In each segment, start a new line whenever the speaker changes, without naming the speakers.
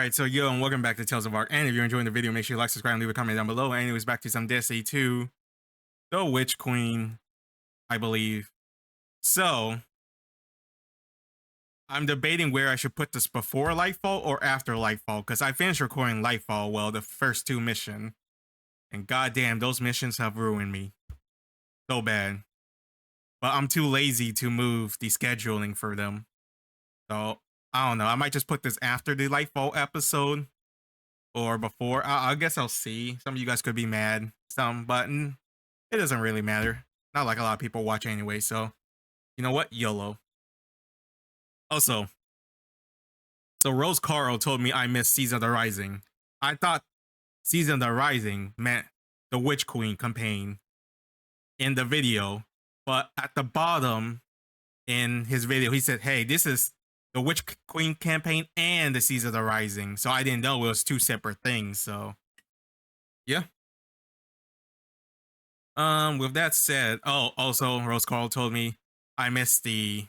Alright, so yo, and welcome back to talesofark. And if you're enjoying the video, make sure you like, subscribe, and leave a comment down below. Anyways, back to some Destiny 2. The Witch Queen, I believe. So, I'm debating where I should put this before Lightfall or after Lightfall, because I finished recording Lightfall, well, the first two missions. And goddamn, those missions have ruined me. So bad. But I'm too lazy to move the scheduling for them. So, I don't know. I might just put this after the Lightfall episode or before. I guess I'll see. Some of you guys could be mad. But it doesn't really matter. Not like a lot of people watch anyway. So, you know what? YOLO. Also, so Rose Karl told me I missed Season of the Rising. I thought Season of the Rising meant the Witch Queen campaign in the video. But at the bottom in his video, he said, hey, this is the Witch Queen campaign and the Season of the Rising. So I didn't know it was two separate things. So, yeah. With that said, also Rose Karl told me I missed the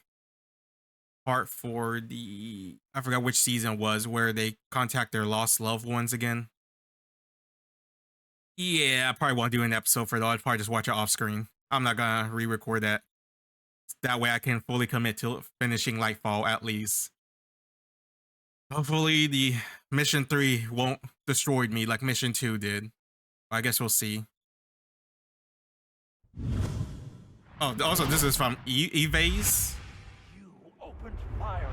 part for the, I forgot which season it was, where they contact their lost loved ones again. Yeah, I probably won't do an episode for that. I'll probably just watch it off screen. I'm not gonna re-record that. That way I can fully commit to finishing Lightfall at least. Hopefully the mission 3 won't destroy me like mission 2 did. I guess we'll see. Oh, also this is from Evase.
You opened fire.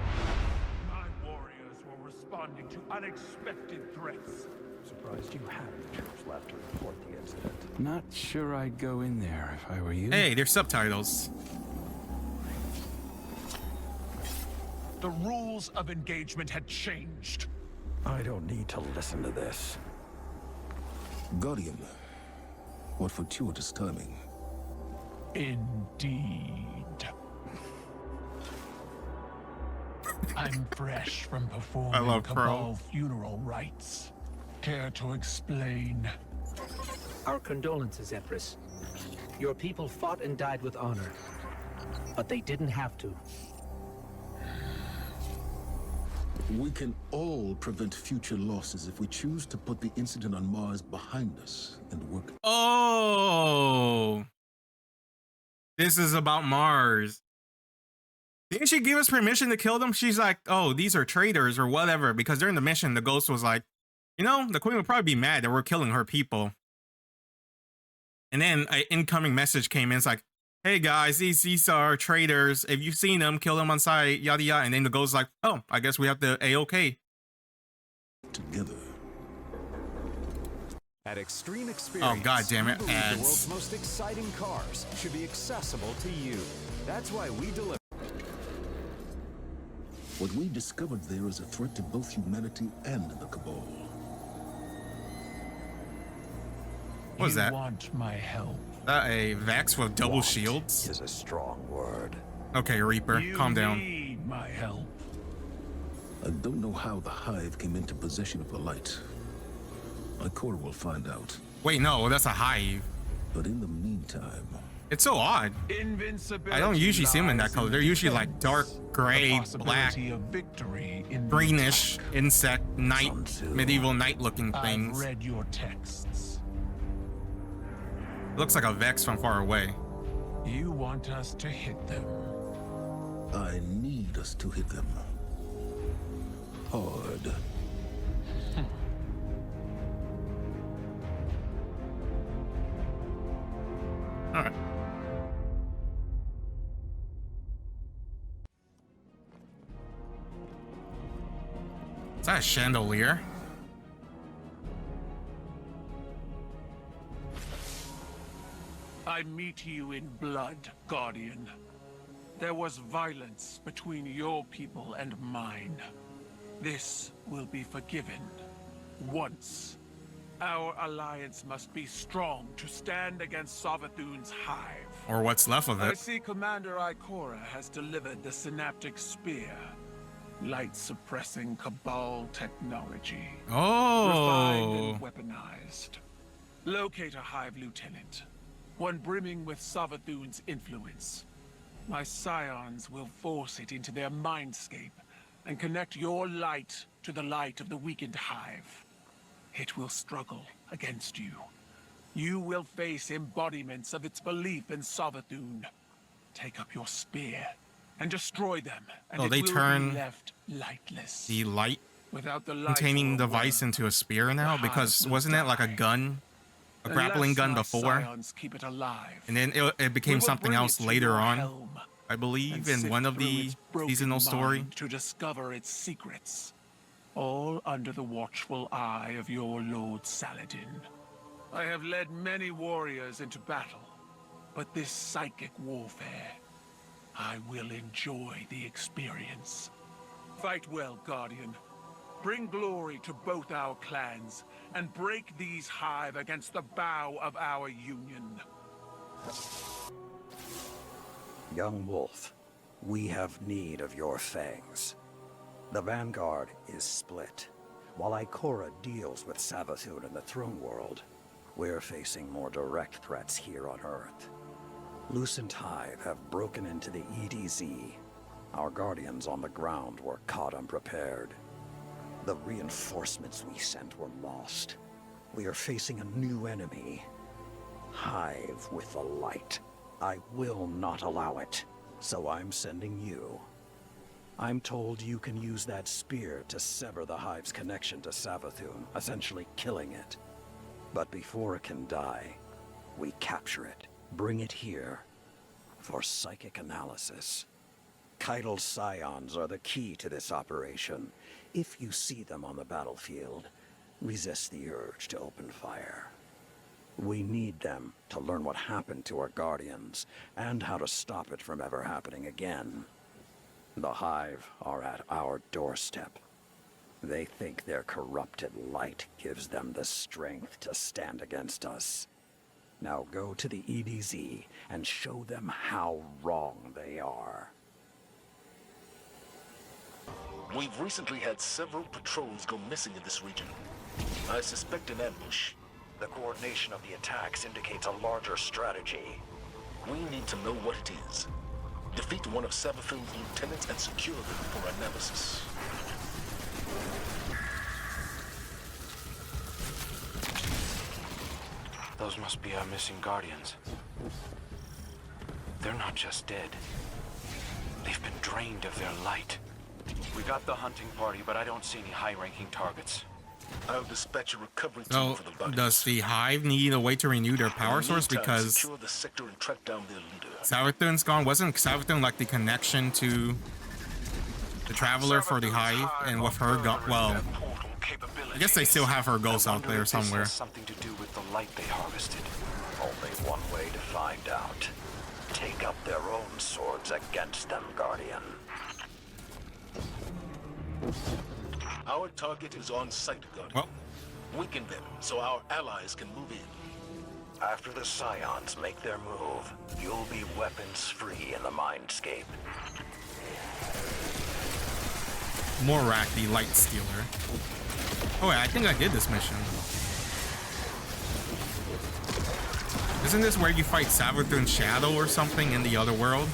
My warriors were responding to unexpected threats. Surprised you had troops left to report the incident.
Not sure I'd go in there if I were you.
Hey, there's subtitles.
The rules of engagement had changed.
I don't need to listen to this.
Guardian, what fortuitous timing.
Indeed. I'm fresh from performing Cabal funeral rites. Care to explain?
Our condolences, Empress. Your people fought and died with honor, but they didn't have to.
We can all prevent future losses if we choose to put the incident on Mars behind us and work.
Oh, this is about Mars. Didn't she give us permission to kill them? She's like, oh, these are traitors or whatever. Because during the mission, the ghost was like, you know, the queen would probably be mad that we're killing her people. And then an incoming message came in. It's like, hey guys, these are traitors. If you've seen them, kill them on sight, yada yada. And then the ghost is like, oh, I guess we have to A-OK.
Together.
At Extreme Experience,
oh god damn it,
the
ads.
world's most exciting cars should be accessible to you. That's why we deliver.
What we discovered there is a threat to both humanity and the Cabal.
What was that?
You want my help?
A Vax with double shields?
Is a strong word.
Okay, Reaper, calm down.
You need my help.
I don't know how the Hive came into possession of the light. My core will find out.
Wait, no, that's a Hive.
But in the meantime...
It's so odd.
Invincibility.
I don't usually see them in that
lies
color.
in
They're usually like
defense.
dark gray,
The
black,
possibility of victory in the
greenish,
attack.
insect, night, medieval night looking
I've
things.
read your texts.
Looks like a Vex from far away.
You want us to hit them.
I need us to hit them. Hard.
Alright. Is that a chandelier?
I meet you in blood, Guardian. There was violence between your people and mine. This will be forgiven. Once. Our alliance must be strong to stand against Savathûn's Hive.
Or what's left of
I
it.
see Commander Ikora has delivered the Synaptic Spear. Light-suppressing Cabal technology.
Oh.
Refined and weaponized. Locate a Hive Lieutenant. One brimming with Savathûn's influence. My scions will force it into their mindscape and connect your light to the light of the weakened Hive. It will struggle against you. You will face embodiments of its belief in Savathûn. Take up your spear and destroy them, and
Oh,
it
they
will
turn
be left lightless.
the light
Without the light
containing
or a
device
worm,
into a spear now?
the
Because
Hive will
wasn't it like a
die.
gun? A grappling
Unless
gun
my
before?
scions keep it alive.
And then it
We
became
will
something
bring it
else
to
later
your
on,
helm
I believe,
and
in
sift
one of
through
the
its broken
seasonal story.
mind to discover its secrets, all under the watchful eye of your Lord Saladin. I have led many warriors into battle, but this psychic warfare, I will enjoy the experience. Fight well, Guardian. Bring glory to both our clans, and break these Hive against the bow of our union.
Young wolf, we have need of your fangs. The Vanguard is split. While Ikora deals with Savathûn in the throne world, we're facing more direct threats here on Earth. Lucent Hive have broken into the EDZ. Our guardians on the ground were caught unprepared. The reinforcements we sent were lost. We are facing a new enemy. Hive with the light. I will not allow it, so I'm sending you. I'm told you can use that spear to sever the Hive's connection to Savathûn, essentially killing it. But before it can die, we capture it, bring it here, for psychic analysis. Keitel's scions are the key to this operation. If you see them on the battlefield, resist the urge to open fire. We need them to learn what happened to our guardians, and how to stop it from ever happening again. The Hive are at our doorstep. They think their corrupted light gives them the strength to stand against us. Now go to the EDZ and show them how wrong they are.
We've recently had several patrols go missing in this region. I suspect an ambush.
The coordination of the attacks indicates a larger strategy.
We need to know what it is. Defeat one of Savathûn's lieutenants and secure them for analysis.
Those must be our missing guardians. They're not just dead. They've been drained of their light. We got the hunting party, but I don't see any high-ranking targets.
I'll dispatch a recovery team
So,
for the bodies.
does the Hive need a way to renew their power
In the
source?
meantime,
Because
secure the sector and track down their leader.
Savathûn's gone. Wasn't Savathûn like the connection to the Traveler for the Hive? And with her gone, well, I guess they still have her ghost out there somewhere.
Something to do with the light they harvested.
Only one way to find out. Take up their own swords against them, Guardian.
Our target is on site, Guardian.
Well,
Weaken them so our allies can move in.
After the Scions make their move, you'll be weapons-free in the Mindscape.
Morak, the Light Stealer. Oh wait, I think I did this mission. Isn't this where you fight Savathûn's shadow or something in the other world?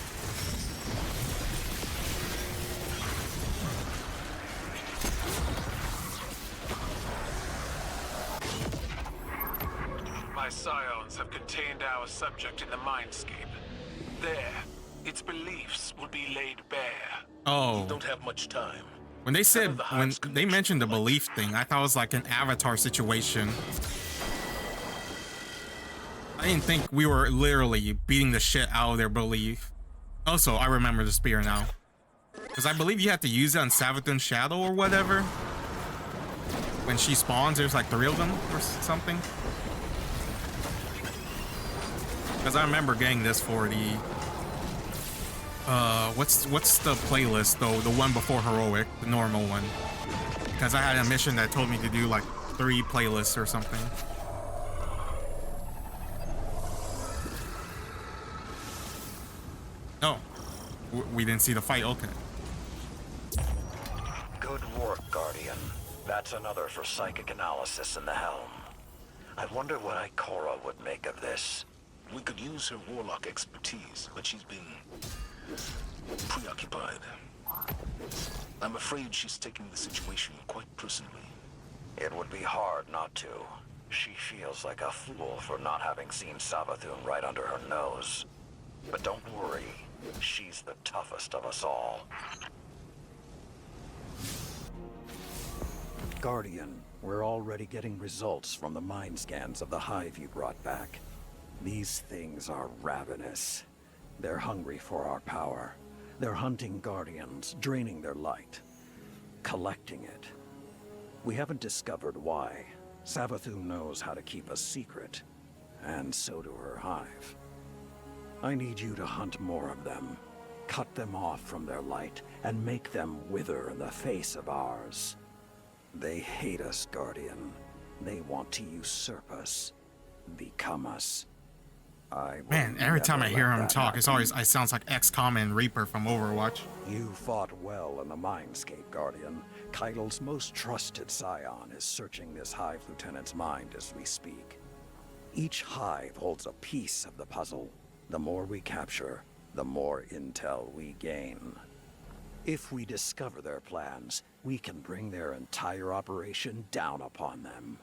My scions have contained our subject in the Mindscape. There, its beliefs will be laid bare.
Oh.
Don't have much time.
When they said, when they mentioned the belief thing, I thought it was like an Avatar situation. I didn't think we were literally beating the shit out of their belief. Also, I remember the spear now. Because I believe you have to use it on Savathûn's shadow or whatever. When she spawns, there's like 3 of them or something. Because I remember getting this for the... what's the playlist though? The one before Heroic, the normal one. Because I had a mission that told me to do like 3 playlists or something. Oh, we didn't see the fight. Okay.
Good work, Guardian. That's another for psychic analysis in the helm. I wonder what Ikora would make of this.
We could use her warlock expertise, but she's been preoccupied. I'm afraid she's taking the situation quite personally.
It would be hard not to. She feels like a fool for not having seen Savathûn right under her nose. But don't worry, she's the toughest of us all. Guardian, we're already getting results from the mind scans of the Hive you brought back. These things are ravenous. They're hungry for our power. They're hunting Guardians, draining their light, collecting it. We haven't discovered why. Savathûn knows how to keep a secret, and so do her Hive. I need you to hunt more of them, cut them off from their light, and make them wither in the face of ours. They hate us, Guardian. They want to usurp us, become us.
Man, every time I hear him talk, it's always, I sounds like XCOM and Reaper from Overwatch.
You fought well in the Mindscape, Guardian. Keitel's most trusted scion is searching this Hive Lieutenant's mind as we speak. Each Hive holds a piece of the puzzle. The more we capture, the more intel we gain. If we discover their plans, we can bring their entire operation down upon them.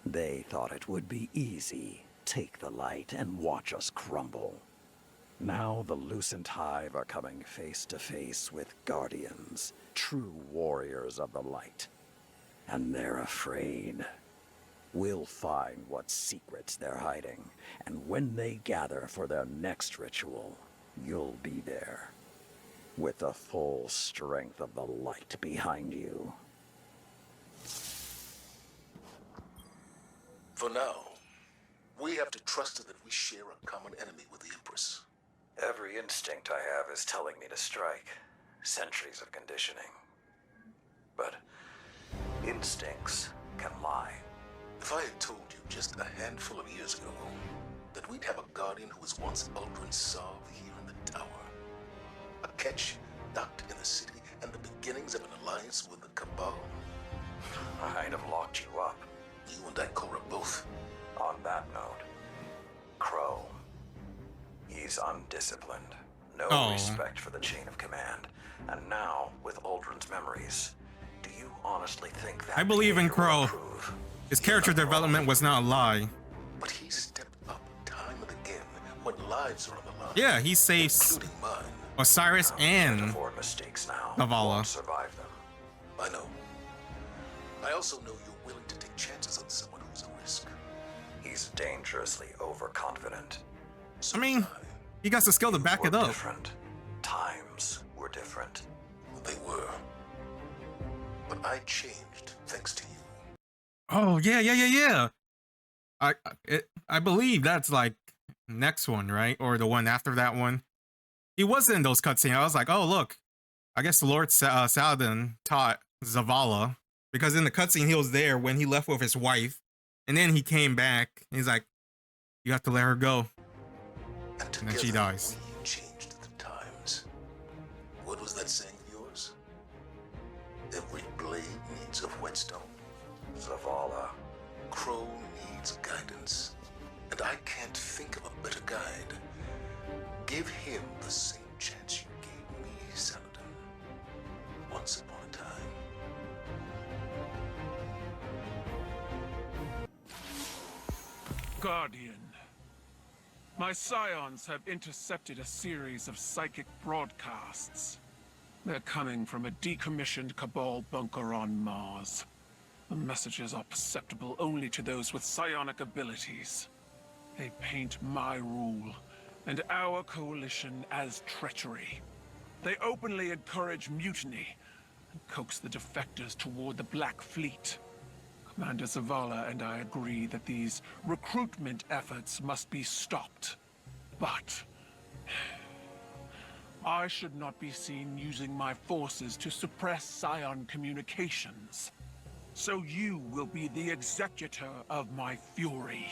They thought it would be easy. Take the light and watch us crumble. Now the Lucent Hive are coming face to face with Guardians, true warriors of the light. And they're afraid. We'll find what secrets they're hiding, and when they gather for their next ritual, you'll be there, with the full strength of the light behind you.
For now, we have to trust that we share a common enemy with the Empress.
Every instinct I have is telling me to strike. Centuries of conditioning. But instincts can lie.
If I had told you just a handful of years ago that we'd have a Guardian who was once Uldren's Salve here in the tower, a catch docked in the city, and the beginnings of an alliance with the Cabal,
I'd have locked you up.
you and Ikora both.
On that note, Crow. He's undisciplined. No respect for the chain of command. And now, with Uldren's memories, do you honestly think that
I believe in
behavior will
Crow.
improve?
His character development was not a lie.
But he stepped up time and again when lives are on the line.
Yeah, he saves
Including mine.
Osiris
Can't
and
afford mistakes now.
Zavala.
Won't survive them.
I know. I also know you're willing to take chances on someone who's a risk.
He's dangerously overconfident.
So
I mean, he got the skill to back it
We're
up.
different. Times were different.
they were. But I changed thanks to you.
Oh yeah. I believe that's like next one, right? Or the one after that one. He was in those cutscenes. I was like, oh look, I guess Lord Saladin taught Zavala, because in the cutscene he was there when he left with his wife, and then he came back. And he's like, you have to let her go, and then she dies.
We changed the times. What was that saying of yours? Every blade needs a whetstone.
Zavala.
Crow needs guidance, and I can't think of a better guide. Give him the same chance you gave me, Saladin. Once upon a time.
Guardian. My scions have intercepted a series of psychic broadcasts. They're coming from a decommissioned Cabal bunker on Mars. The messages are perceptible only to those with psionic abilities. They paint my rule and our coalition as treachery. They openly encourage mutiny and coax the defectors toward the Black Fleet. Commander Zavala and I agree that these recruitment efforts must be stopped. But I should not be seen using my forces to suppress Scion communications. So you will be the executor of my fury.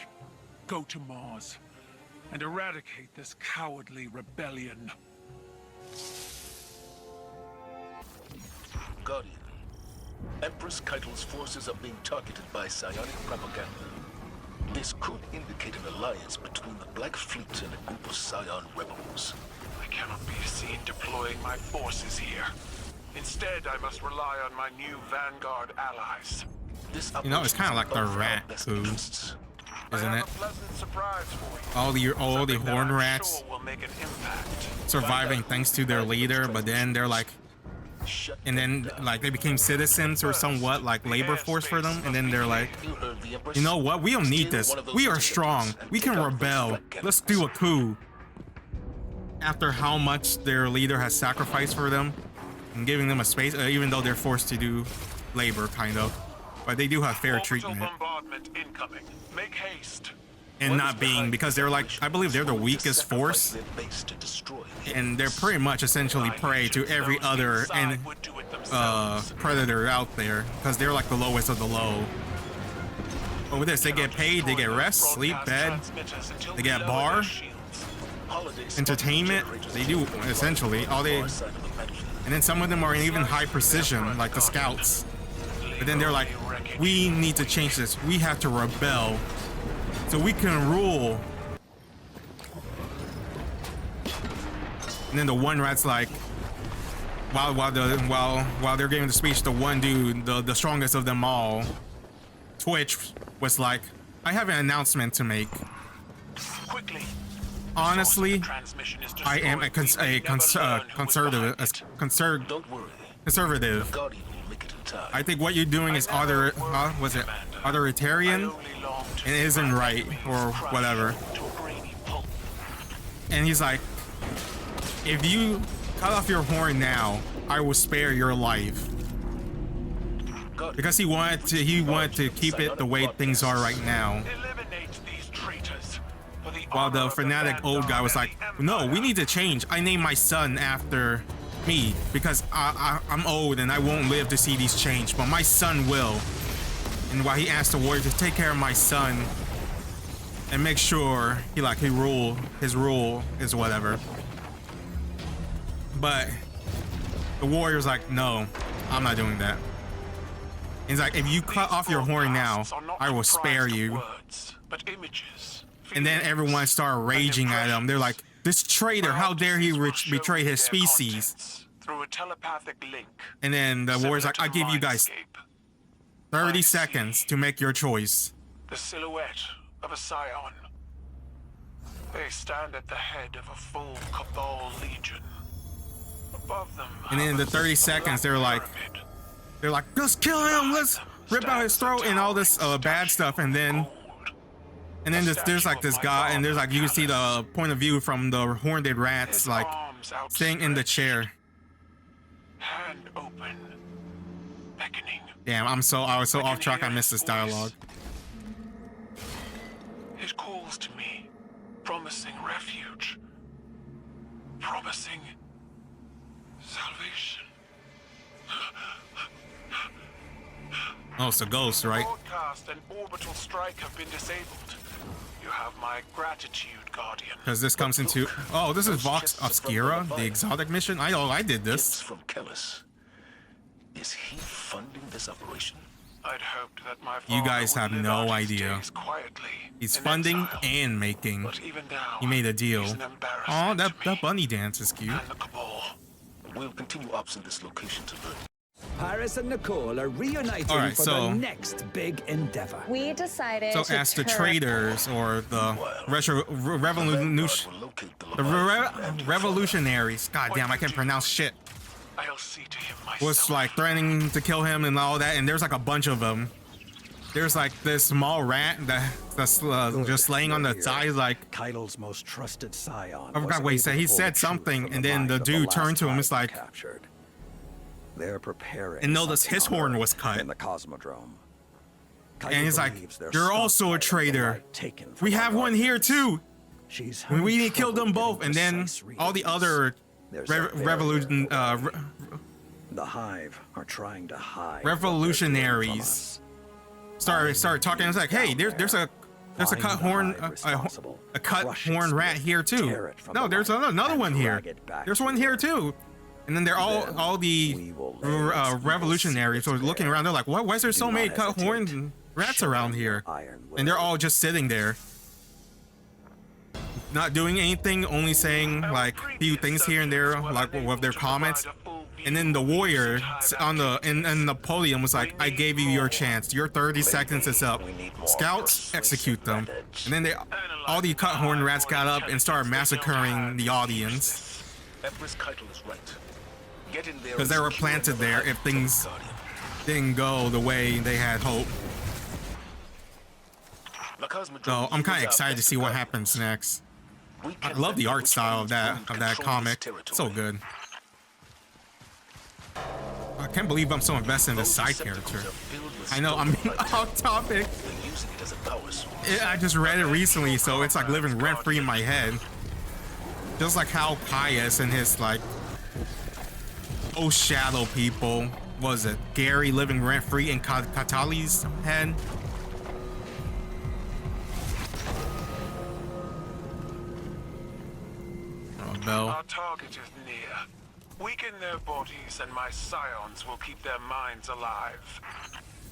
Go to Mars and eradicate this cowardly rebellion.
Guardian. Empress Keitel's forces are being targeted by psionic propaganda. This could indicate an alliance between the Black Fleet and a group of Scion rebels.
I cannot be
urgency in deploying my forces here. Instead, I must rely on my new Vanguard allies.
You know, it's kind of like the rat coup, isn't it? All the horn rats surviving thanks to their leader, but then they're like, and then like they became citizens or somewhat like labor force for them, and then they're like, you know what? We don't need this. We are strong. We can rebel. Let's do a coup. After how much their leader has sacrificed for them and giving them a space, even though they're forced to do labor, kind of. But they do have fair treatment.
Make haste.
And not being, because they're like, I believe they're the weakest force. And they're pretty much essentially prey to every other and predator out there. Because they're like the lowest of the low. But with this, they get paid, they get rest, sleep, bed. They get bar. Entertainment, they do essentially all they, and then some of them are even high precision, like the scouts. But then they're like, we need to change this. We have to rebel so we can rule. And then the one rat's like, while they're giving the speech, the one dude, the strongest of them all, Twitch, was like, I have an announcement to make.
Quickly.
Honestly, I am a conservative. I think what you're doing is authoritarian, and it isn't right, or whatever. And he's like, if you cut off your horn now, I will spare your life. Because he wanted to keep it the way things are right now. While the fanatic old guy was like, no, we need to change. I named my son after me because I'm old and I won't live to see these change, but my son will. And while he asked the warrior to take care of my son and make sure his rule is whatever. But the warrior's like, no, I'm not doing that. He's like, if you cut off your horn now, I will spare you. And then everyone started raging at him. They're like, this traitor, how dare he betray his species?
Through a telepathic link.
And then the warrior's like, I give you guys 30 seconds to make your choice.
The silhouette of a scion. They stand at the head of a full Cabal legion. Above them,
and in the 30 seconds, they're like, let's kill him, let's rip out his throat and all this bad stuff. And then there's like this guy, and there's like, you can see the point of view from the horned rats, like staying in the chair.
Hand open, beckoning.
Damn, I was so off track. I missed this dialogue.
It calls to me, promising refuge, promising salvation.
Oh, it's a ghost, right?
Broadcast and orbital strike have been disabled. You have my gratitude, Guardian.
Because this comes into, oh, this is Vox Obscura, the exotic mission. I did this.
From Kellis. Is he funding this operation?
I'd hoped that my
You guys have no idea.
Quietly,
he's funding
exile.
And making.
But even now,
he made a deal. Oh, that bunny dance is cute.
And the Cabal.
We'll continue ops in this location to learn.
Paris and Nicole are reuniting for the next big endeavor.
We decided
to as the traders or the revolutionaries. God damn, I can't pronounce shit.
I'll see to him myself.
Was like threatening to kill him and all that, and there's like a bunch of them. There's like this small rat that's just laying on the side, like
Keitel's most trusted scion.
I forgot what he said. He said something, and then the dude turned to him. It's like,
captured. They're preparing.
And notice his horn was cut.
In the Cosmodrome.
And he's like, you're also a traitor. We have one here too. We need to kill them both. And then all the other revolution,
the Hive are trying to hide.
Revolutionaries started talking. It's like, hey, there's a cut horn, a cut horn rat here too. No, there's another one here. There's one here too. And then they're all the revolutionaries are looking around. They're like, what? Why is there so many cut horn rats around here? And they're all just sitting there. not doing anything, only saying like a few things here and there, like with their comments. And then the warrior on the in the podium was like, "I gave you your chance. Your 30 seconds is up. Scouts, execute them." And then all the cut horn rats got up and started massacring the audience because they were planted there if things didn't go the way they had hoped. So I'm kind of excited to see what happens next. I love the art style of that comic. It's so good. I can't believe I'm so invested in this side character. I know I'm off topic. I just read it recently, so it's like living rent free in my head. Just like how Pius and his like shadow people, was it Gary living rent free in Katali's head?
Our target is near. Weaken their bodies and my scions will keep their minds alive.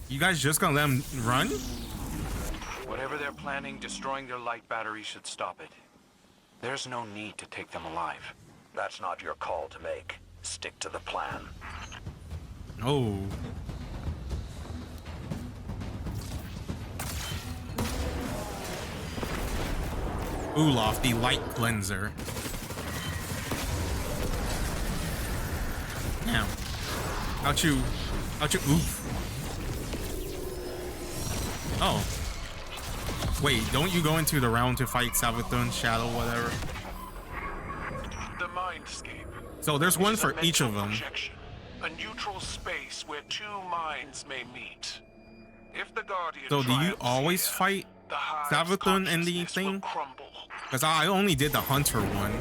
You guys just gonna let them run?
Whatever they're planning, destroying their light battery should stop it. There's no need to take them alive.
That's not your call to make. Stick to the plan.
Oh. Olaf, the light cleanser. Now, how'd you, oof. Oh. Wait, don't you go into the round to fight Savathûn, Shadow, whatever?
The mindscape.
So there's one for each of them.
A neutral space where two minds may meet. If the Guardian
So do you always fight Savathûn in the thing? Because I only did the Hunter one.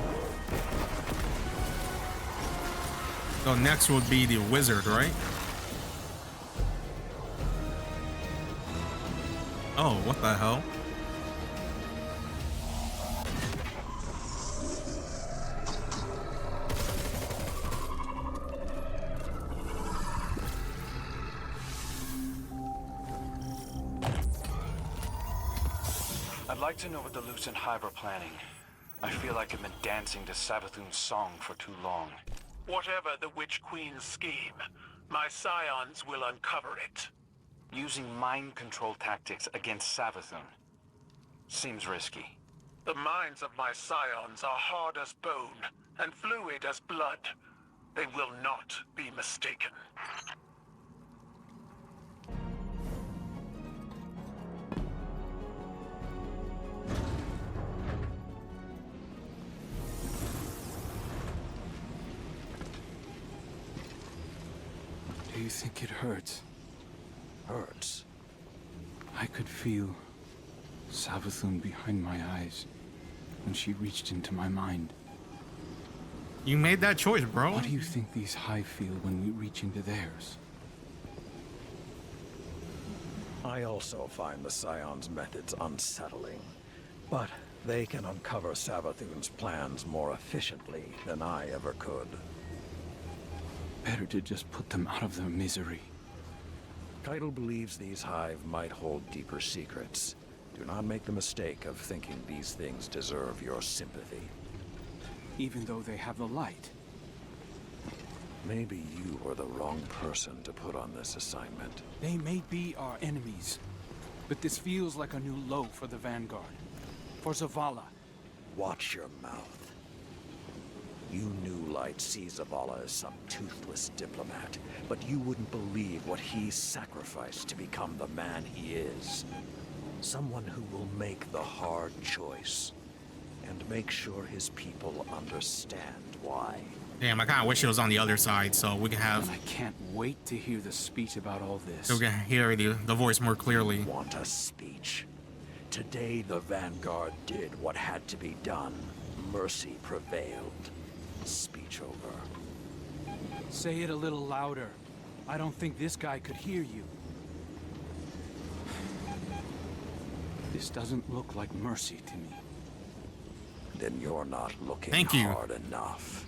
So next would be the Wizard, right? Oh, what the hell?
I'd like to know what the Lucent Hive are planning. I feel like I've been dancing to Savathûn's song for too long.
Whatever the Witch Queen's scheme, my scions will uncover it.
Using mind control tactics against Savathûn seems risky.
The minds of my scions are hard as bone and fluid as blood. They will not be mistaken.
Do you think it hurts?
Hurts?
I could feel Savathûn behind my eyes when she reached into my mind.
You made that choice, bro.
What do you think these Hive feel when we reach into theirs?
I also find the Scion's methods unsettling, but they can uncover Savathûn's plans more efficiently than I ever could.
Better to just put them out of their misery.
Keitel believes these Hive might hold deeper secrets. Do not make the mistake of thinking these things deserve your sympathy.
Even though they have the light.
Maybe you were the wrong person to put on this assignment.
They may be our enemies, but this feels like a new low for the Vanguard. For Zavala.
Watch your mouth. You New Light see Zavala as some toothless diplomat, but you wouldn't believe what he sacrificed to become the man he is. Someone who will make the hard choice, and make sure his people understand why.
Damn, I kind of wish it was on the other side so we can have...
I can't wait to hear the speech about all this.
So we can hear the voice more clearly.
Want a speech? Today the Vanguard did what had to be done. Mercy prevailed. Speech over.
Say it a little louder. I don't think this guy could hear you. This doesn't look like mercy to me.
Then you're not looking
Thank you.
hard enough.